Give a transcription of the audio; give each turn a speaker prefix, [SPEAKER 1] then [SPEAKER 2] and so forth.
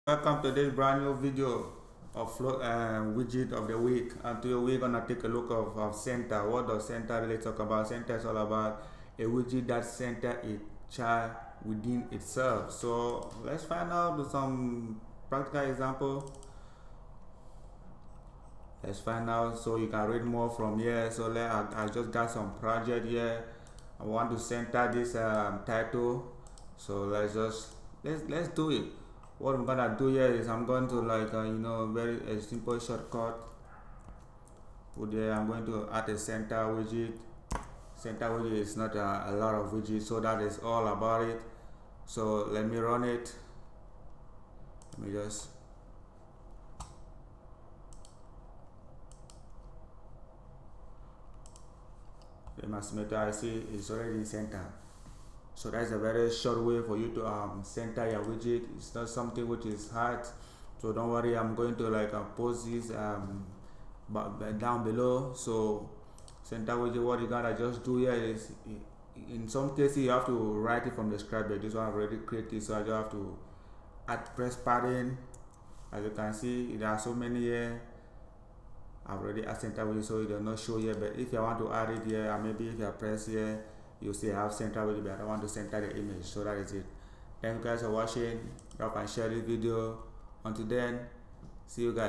[SPEAKER 1] Welcome to this brand new video of widget of the week. And today we're gonna take a look of center. What does center really talk about? Center is all about a widget that center a child within itself. So let's find out with some practical example. Let's find out so you can read more from here. So I just got some project here. I want to center this title. So let's do it. What I'm gonna do here is I'm going to very a simple shortcut. Put there. I'm going to add a center widget. Center widget is not a lot of widgets, so that is all about it. So let me run it. Let me just the master I see is already in center. So that's a very short way for you to center your widget. It's not something which is hard, so don't worry. I'm going to post this down below. So center widget, what you gotta just do here is, in some cases you have to write it from the scratch, but this one I've already created, so I just have to add press padding. As you can see, there are so many here. I've already added center widget, so it does not show here, but if you want to add it here, and maybe if you press here, you see I have center widget, but I don't want to center the image. So that is it. Thank you guys for watching. Drop and share this video. Until then, see you guys.